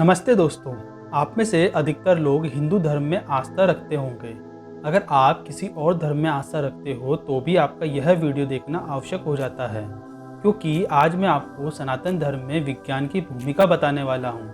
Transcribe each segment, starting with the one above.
नमस्ते दोस्तों। आप में से अधिकतर लोग हिंदू धर्म में आस्था रखते होंगे। अगर आप किसी और धर्म में आस्था रखते हो तो भी आपका यह वीडियो देखना आवश्यक हो जाता है, क्योंकि आज मैं आपको सनातन धर्म में विज्ञान की भूमिका बताने वाला हूँ।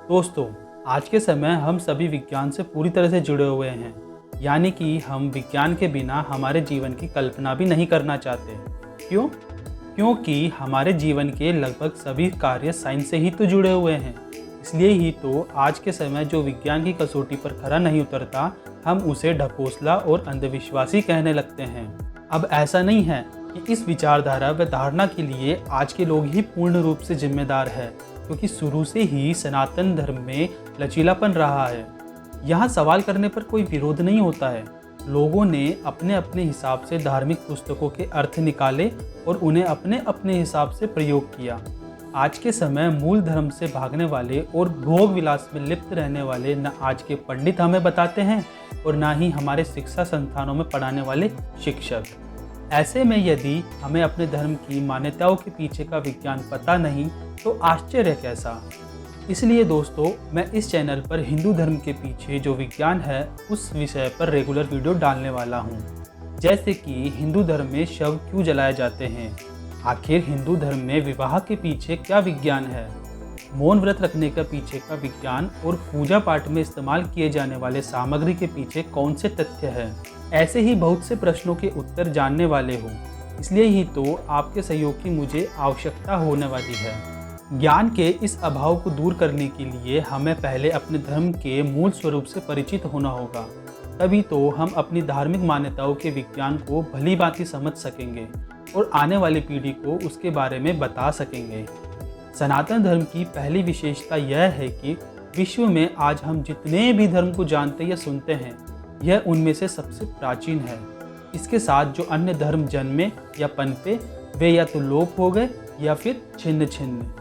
दोस्तों, आज के समय हम सभी विज्ञान से पूरी तरह से जुड़े हुए हैं, यानी कि हम विज्ञान के बिना हमारे जीवन की कल्पना भी नहीं करना चाहते। क्यों? क्योंकि हमारे जीवन के लगभग सभी कार्य साइंस से ही तो जुड़े हुए हैं। इसलिए ही तो आज के समय जो विज्ञान की कसौटी पर खरा नहीं उतरता, हम उसे ढकोसला और अंधविश्वासी कहने लगते हैं। अब ऐसा नहीं है कि इस विचारधारा व धारणा के लिए आज के लोग ही पूर्ण रूप से जिम्मेदार है, क्योंकि शुरू से ही सनातन धर्म में लचीलापन रहा है। यहाँ सवाल करने पर कोई विरोध नहीं होता है। लोगों ने अपने अपने हिसाब से धार्मिक पुस्तकों के अर्थ निकाले और उन्हें अपने अपने हिसाब से प्रयोग किया। आज के समय मूल धर्म से भागने वाले और भोग विलास में लिप्त रहने वाले न आज के पंडित हमें बताते हैं और न ही हमारे शिक्षा संस्थानों में पढ़ाने वाले शिक्षक। ऐसे में यदि हमें अपने धर्म की मान्यताओं के पीछे का विज्ञान पता नहीं तो आश्चर्य कैसा। इसलिए दोस्तों, मैं इस चैनल पर हिंदू धर्म के पीछे जो विज्ञान है उस विषय पर रेगुलर वीडियो डालने वाला हूँ। जैसे कि हिंदू धर्म में शव क्यों जलाए जाते हैं, आखिर हिंदू धर्म में विवाह के पीछे क्या विज्ञान है, मौन व्रत रखने के पीछे का विज्ञान और पूजा पाठ में इस्तेमाल किए जाने वाले सामग्री के पीछे कौन से तथ्य हैं। ऐसे ही बहुत से प्रश्नों के उत्तर जानने वाले हो, इसलिए ही तो आपके सहयोग की मुझे आवश्यकता होने वाली है। ज्ञान के इस अभाव को दूर करने के लिए हमें पहले अपने धर्म के मूल स्वरूप से परिचित होना होगा। तभी तो हम अपनी धार्मिक मान्यताओं के विज्ञान को भली भांति समझ सकेंगे और आने वाली पीढ़ी को उसके बारे में बता सकेंगे। सनातन धर्म की पहली विशेषता यह है कि विश्व में आज हम जितने भी धर्म को जानते या सुनते हैं, यह उनमें से सबसे प्राचीन है। इसके साथ जो अन्य धर्म जन्मे या पनपे, वे या तो लोप हो गए या फिर छिन्न छिन्न।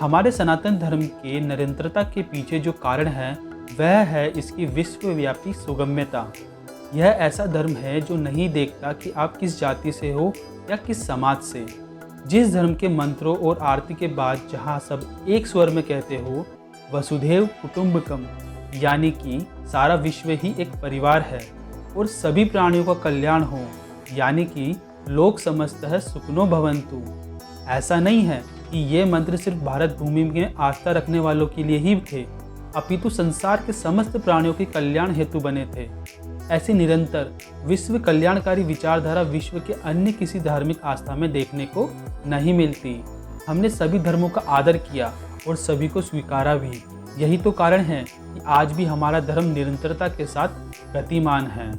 हमारे सनातन धर्म के निरंतरता के पीछे जो कारण है वह है इसकी विश्वव्यापी सुगम्यता। यह ऐसा धर्म है जो नहीं देखता कि आप किस जाति से हो या किस समाज से। जिस धर्म के मंत्रों और आरती के बाद जहाँ सब एक स्वर में कहते हो वसुधैव कुटुंबकम, यानी कि सारा विश्व ही एक परिवार है और सभी प्राणियों का कल्याण हो, यानी कि लोक समस्तः सुखिनो भवन्तु। ऐसा नहीं है कि ये मंत्र सिर्फ भारत भूमि में आस्था रखने वालों के लिए ही थे, अपितु संसार के समस्त प्राणियों के कल्याण हेतु बने थे। ऐसी निरंतर विश्व कल्याणकारी विचारधारा विश्व के अन्य किसी धार्मिक आस्था में देखने को नहीं मिलती। हमने सभी धर्मों का आदर किया और सभी को स्वीकारा भी। यही तो कारण है कि आज भी हमारा धर्म निरंतरता के साथ गतिमान है।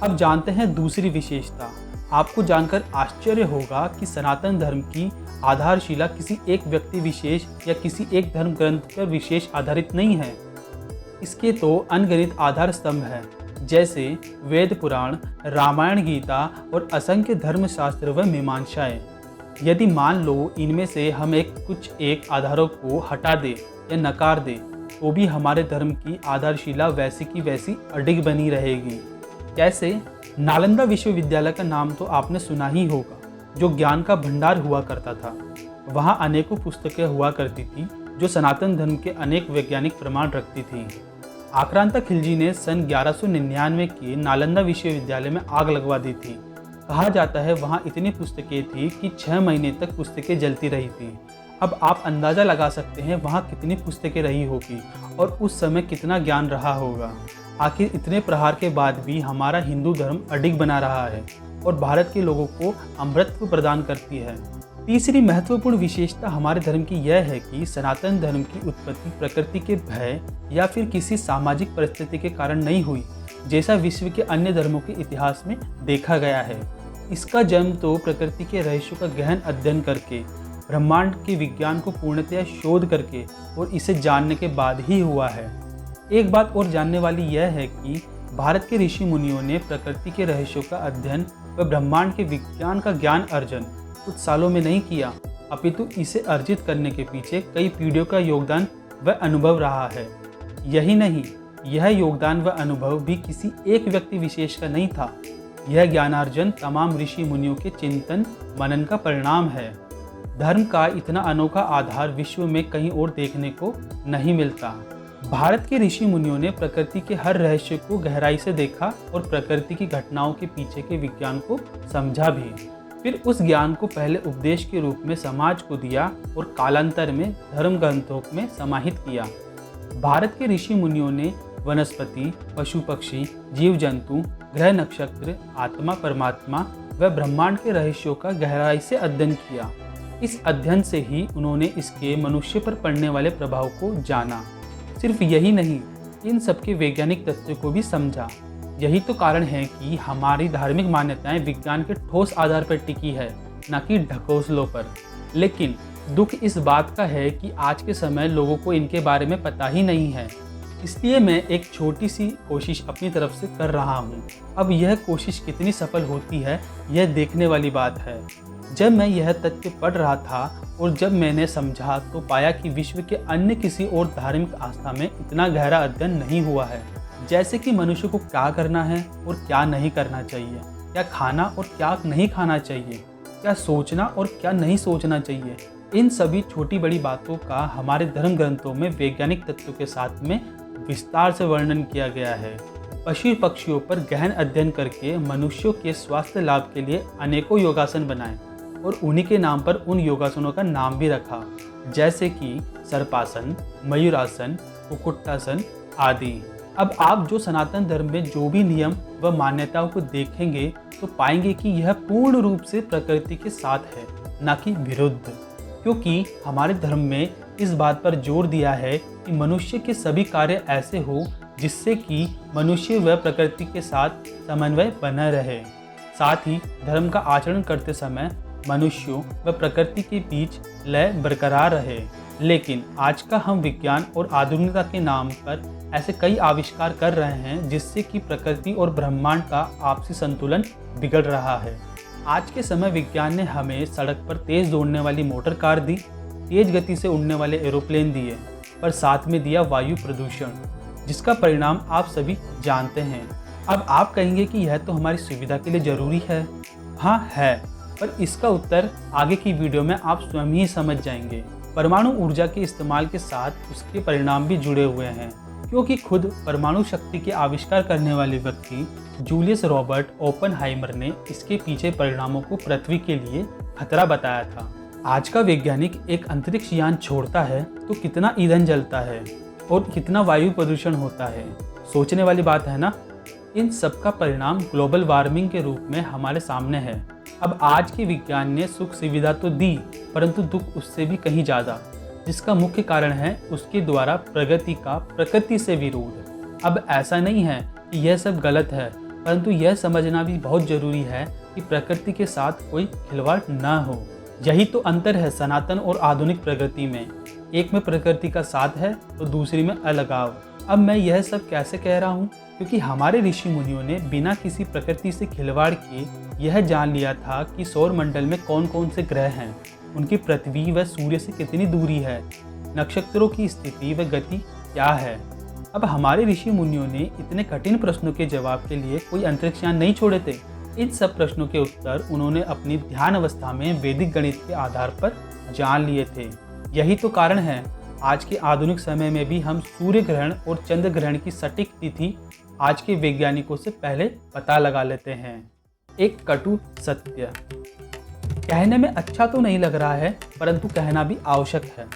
अब जानते हैं दूसरी विशेषता। आपको जानकर आश्चर्य होगा कि सनातन धर्म की आधारशिला किसी एक व्यक्ति विशेष या किसी एक धर्म ग्रंथ पर विशेष आधारित नहीं है। इसके तो अनगिनत आधार स्तंभ हैं, जैसे वेद पुराण, रामायण, गीता और असंख्य धर्मशास्त्र व मीमांसाएं। यदि मान लो इनमें से हम कुछ एक आधारों को हटा दे या नकार दे तो भी हमारे धर्म की आधारशिला वैसी की वैसी अडिग बनी रहेगी। कैसे? नालंदा विश्वविद्यालय का नाम तो आपने सुना ही होगा, जो ज्ञान का भंडार हुआ करता था। वहाँ अनेकों पुस्तकें हुआ करती थी जो सनातन धर्म के अनेक वैज्ञानिक प्रमाण रखती थी। आक्रांता खिलजी ने सन 1199 के नालंदा विश्वविद्यालय में आग लगवा दी थी। कहा जाता है वहाँ इतनी पुस्तकें थी कि 6 महीने तक पुस्तकें जलती रही थी। अब आप अंदाज़ा लगा सकते हैं वहाँ कितनी पुस्तकें रही होगी और उस समय कितना ज्ञान रहा होगा। आखिर इतने प्रहार के बाद भी हमारा हिंदू धर्म अडिग बना रहा है और भारत के लोगों को अमृतत्व प्रदान करती है। तीसरी महत्वपूर्ण विशेषता हमारे धर्म की यह है कि सनातन धर्म की उत्पत्ति प्रकृति के भय या फिर किसी सामाजिक परिस्थिति के कारण नहीं हुई, जैसा विश्व के अन्य धर्मों के इतिहास में देखा गया है। इसका जन्म तो प्रकृति के रहस्यों का गहन अध्ययन करके, ब्रह्मांड के विज्ञान को पूर्णतया शोध करके और इसे जानने के बाद ही हुआ है। एक बात और जानने वाली यह है कि भारत के ऋषि मुनियों ने प्रकृति के रहस्यों का अध्ययन व ब्रह्मांड के विज्ञान का ज्ञान अर्जन कुछ सालों में नहीं किया, अपितु इसे अर्जित करने के पीछे कई पीढ़ियों का योगदान व अनुभव रहा है। यही नहीं, यह योगदान व अनुभव भी किसी एक व्यक्ति विशेष का नहीं था। यह ज्ञानार्जन तमाम ऋषि मुनियों के चिंतन मनन का परिणाम है। धर्म का इतना अनोखा आधार विश्व में कहीं और देखने को नहीं मिलता। भारत के ऋषि मुनियों ने प्रकृति के हर रहस्य को गहराई से देखा और प्रकृति की घटनाओं के पीछे के विज्ञान को समझा भी। फिर उस ज्ञान को पहले उपदेश के रूप में समाज को दिया और कालांतर में धर्म ग्रंथों में समाहित किया। भारत के ऋषि मुनियों ने वनस्पति, पशु पक्षी, जीव जंतु, ग्रह नक्षत्र, आत्मा परमात्मा व ब्रह्मांड के रहस्यों का गहराई से अध्ययन किया। इस अध्ययन से ही उन्होंने इसके मनुष्य पर पड़ने वाले प्रभाव को जाना। सिर्फ यही नहीं, इन सबके वैज्ञानिक तथ्यों को भी समझा। यही तो कारण है कि हमारी धार्मिक मान्यताएं विज्ञान के ठोस आधार पर टिकी है, न कि ढकोसलों पर। लेकिन दुख इस बात का है कि आज के समय लोगों को इनके बारे में पता ही नहीं है। इसलिए मैं एक छोटी सी कोशिश अपनी तरफ से कर रहा हूँ। अब यह कोशिश कितनी सफल होती है, यह देखने वाली बात है। जब मैं यह तथ्य पढ़ रहा था और जब मैंने समझा तो पाया कि विश्व के अन्य किसी और धार्मिक आस्था में इतना गहरा अध्ययन नहीं हुआ है। जैसे कि मनुष्य को क्या करना है और क्या नहीं करना चाहिए, क्या खाना और क्या नहीं खाना चाहिए, क्या सोचना और क्या नहीं सोचना चाहिए। इन सभी छोटी बड़ी बातों का हमारे धर्म ग्रंथों में वैज्ञानिक तथ्यों के साथ में विस्तार से वर्णन किया गया है। पशु पक्षियों पर गहन अध्ययन करके मनुष्यों के स्वास्थ्य लाभ के लिए अनेकों योगासन बनाए और उन्हीं के नाम पर उन योगासनों का नाम भी रखा, जैसे कि सर्पासन, मयूरासन, कुक्कुटासन आदि। अब आप जो सनातन धर्म में जो भी नियम व मान्यताओं को देखेंगे तो पाएंगे कि यह पूर्ण रूप से प्रकृति के साथ है, न कि विरुद्ध। क्योंकि हमारे धर्म में इस बात पर जोर दिया है कि मनुष्य के सभी कार्य ऐसे हो जिससे कि मनुष्य व प्रकृति के साथ समन्वय बना रहे। साथ ही धर्म का आचरण करते समय मनुष्यों व प्रकृति के बीच लय बरकरार रहे। लेकिन आज का हम विज्ञान और आधुनिकता के नाम पर ऐसे कई आविष्कार कर रहे हैं जिससे कि प्रकृति और ब्रह्मांड का आपसी संतुलन बिगड़ रहा है। आज के समय विज्ञान ने हमें सड़क पर तेज दौड़ने वाली मोटर कार दी, तेज गति से उड़ने वाले एरोप्लेन दिए, पर साथ में दिया वायु प्रदूषण, जिसका परिणाम आप सभी जानते हैं। अब आप कहेंगे कि यह तो हमारी सुविधा के लिए जरूरी है। हाँ है, पर इसका उत्तर आगे की वीडियो में आप स्वयं ही समझ जाएंगे। परमाणु ऊर्जा के इस्तेमाल के साथ उसके परिणाम भी जुड़े हुए हैं, क्योंकि खुद परमाणु शक्ति के आविष्कार करने वाले व्यक्ति जूलियस रॉबर्ट ओपेनहाइमर ने इसके पीछे परिणामों को पृथ्वी के लिए खतरा बताया था। आज का वैज्ञानिक एक अंतरिक्ष यान छोड़ता है तो कितना ईंधन जलता है और कितना वायु प्रदूषण होता है। सोचने वाली बात है ना। इन सब का परिणाम ग्लोबल वार्मिंग के रूप में हमारे सामने है। अब आज के विज्ञान ने सुख सुविधा तो दी, परंतु दुख उससे भी कहीं ज़्यादा, जिसका मुख्य कारण है उसके द्वारा प्रगति का प्रकृति से विरोध। अब ऐसा नहीं है कि यह सब गलत है, परंतु यह समझना भी बहुत जरूरी है कि प्रकृति के साथ कोई खिलवाड़ न हो। यही तो अंतर है सनातन और आधुनिक प्रगति में। एक में प्रकृति का साथ है तो दूसरी में अलगाव। अब मैं यह सब कैसे कह रहा हूँ? क्योंकि हमारे ऋषि मुनियों ने बिना किसी प्रकृति से खिलवाड़ किए यह जान लिया था कि सौर मंडल में कौन कौन से ग्रह हैं, उनकी पृथ्वी व सूर्य से कितनी दूरी है, नक्षत्रों की स्थिति व गति क्या है। अब हमारे ऋषि मुनियों ने इतने कठिन प्रश्नों के जवाब के लिए कोई अंतरिक्ष यान नहीं छोड़े थे। इन सब प्रश्नों के उत्तर उन्होंने अपनी ध्यान अवस्था में वैदिक गणित के आधार पर जान लिए थे। यही तो कारण है आज के आधुनिक समय में भी हम सूर्य ग्रहण और चंद्र ग्रहण की सटीक तिथि आज के वैज्ञानिकों से पहले पता लगा लेते हैं। एक कटु सत्य, कहने में अच्छा तो नहीं लग रहा है, परंतु कहना भी आवश्यक है।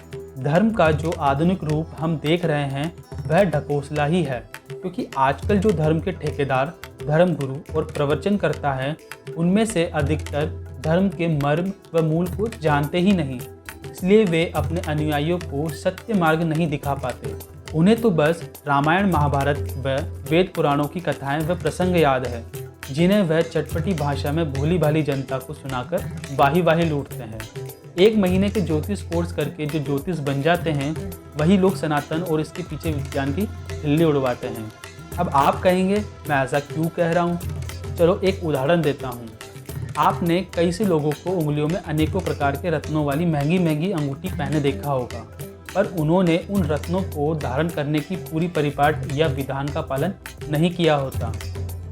धर्म का जो आधुनिक रूप हम देख रहे हैं वह ढकोसला ही है, क्योंकि आजकल जो धर्म के ठेकेदार, धर्म गुरु और प्रवचन करता है, उनमें से अधिकतर धर्म के मर्म व मूल को जानते ही नहीं। इसलिए वे अपने अनुयायियों को सत्य मार्ग नहीं दिखा पाते। उन्हें तो बस रामायण, महाभारत व वेद पुराणों की कथाएं व प्रसंग याद है, जिन्हें वह चटपटी भाषा में भोली भाली जनता को सुनाकर वाही वाही लूटते हैं। एक महीने के ज्योतिष कोर्स करके जो ज्योतिष बन जाते हैं, वही लोग सनातन और इसके पीछे विज्ञान की खिल्ली उड़वाते हैं। अब आप कहेंगे मैं ऐसा क्यों कह रहा हूँ? चलो एक उदाहरण देता हूँ। आपने कई से लोगों को उंगलियों में अनेकों प्रकार के रत्नों वाली महंगी महंगी अंगूठी पहने देखा होगा, पर उन्होंने उन रत्नों को धारण करने की पूरी परिपाट या विधान का पालन नहीं किया होता।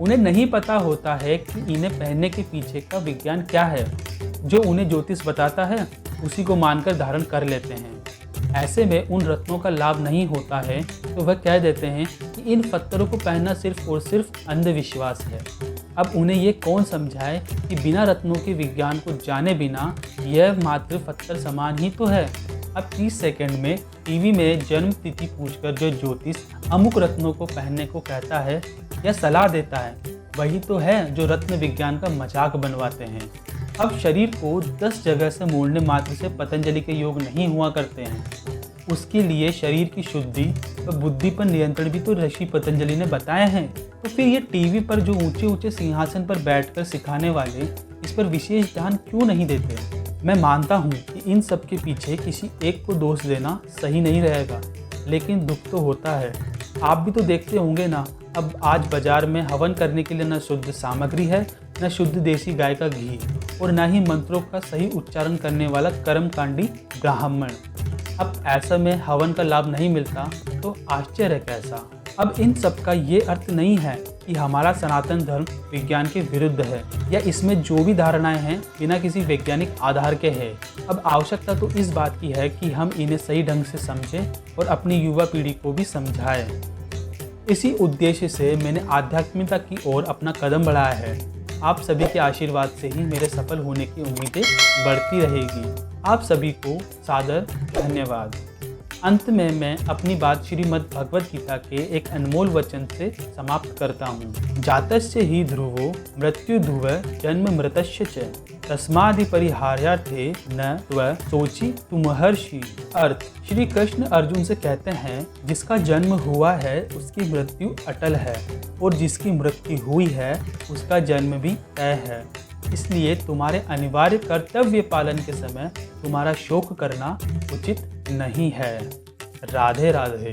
उन्हें नहीं पता होता है कि इन्हें पहनने के पीछे का विज्ञान क्या है। जो उन्हें ज्योतिष बताता है उसी को मानकर धारण कर लेते हैं। ऐसे में उन रत्नों का लाभ नहीं होता है तो वह कह देते हैं कि इन पत्थरों को पहनना सिर्फ और सिर्फ अंधविश्वास है। अब उन्हें ये कौन समझाए कि बिना रत्नों के विज्ञान को जाने बिना यह मात्र पत्थर समान ही तो है। अब 30 सेकंड में टीवी में जन्म तिथि पूछकर जो ज्योतिष अमुक रत्नों को पहनने को कहता है या सलाह देता है, वही तो है जो रत्न विज्ञान का मजाक बनवाते हैं। अब शरीर को 10 जगह से मोड़ने मात्र से पतंजलि के योग नहीं हुआ करते हैं। उसके लिए शरीर की शुद्धि व बुद्धि पर नियंत्रण भी तो ऋषि पतंजलि ने बताए हैं। तो फिर ये टीवी पर जो ऊंचे ऊंचे सिंहासन पर बैठकर सिखाने वाले इस पर विशेष ध्यान क्यों नहीं देते। मैं मानता हूँ कि इन सब के पीछे किसी एक को दोष देना सही नहीं रहेगा, लेकिन दुख तो होता है। आप भी तो देखते होंगे ना, अब आज बाजार में हवन करने के लिए न शुद्ध सामग्री है, न शुद्ध देसी गाय का घी, और न ही मंत्रों का सही उच्चारण करने वाला कर्मकांडी ब्राह्मण। अब ऐसा में हवन का लाभ नहीं मिलता तो आश्चर्य कैसा। अब इन सब का ये अर्थ नहीं है कि हमारा सनातन धर्म विज्ञान के विरुद्ध है या इसमें जो भी धारणाएं हैं बिना किसी वैज्ञानिक आधार के हैं। अब आवश्यकता तो इस बात की है कि हम इन्हें सही ढंग से समझें और अपनी युवा पीढ़ी को भी समझाएं। इसी उद्देश्य से मैंने आध्यात्मिकता की ओर अपना कदम बढ़ाया है। आप सभी के आशीर्वाद से ही मेरे सफल होने की उम्मीदें बढ़ती रहेगी। आप सभी को सादर धन्यवाद। अंत में मैं अपनी बात श्रीमद् भगवद गीता के एक अनमोल वचन से समाप्त करता हूँ। जातस्य ही ध्रुवो मृत्यु ध्रुव जन्म मृतस्य च तस्मादिपरिहार्यार्थे न त्व सोचि तुमहर्षि। अर्थ, श्री कृष्ण अर्जुन से कहते हैं, जिसका जन्म हुआ है उसकी मृत्यु अटल है और जिसकी मृत्यु हुई है उसका जन्म भी तय है। इसलिए तुम्हारे अनिवार्य कर्तव्य पालन के समय तुम्हारा शोक करना उचित नहीं है। राधे राधे।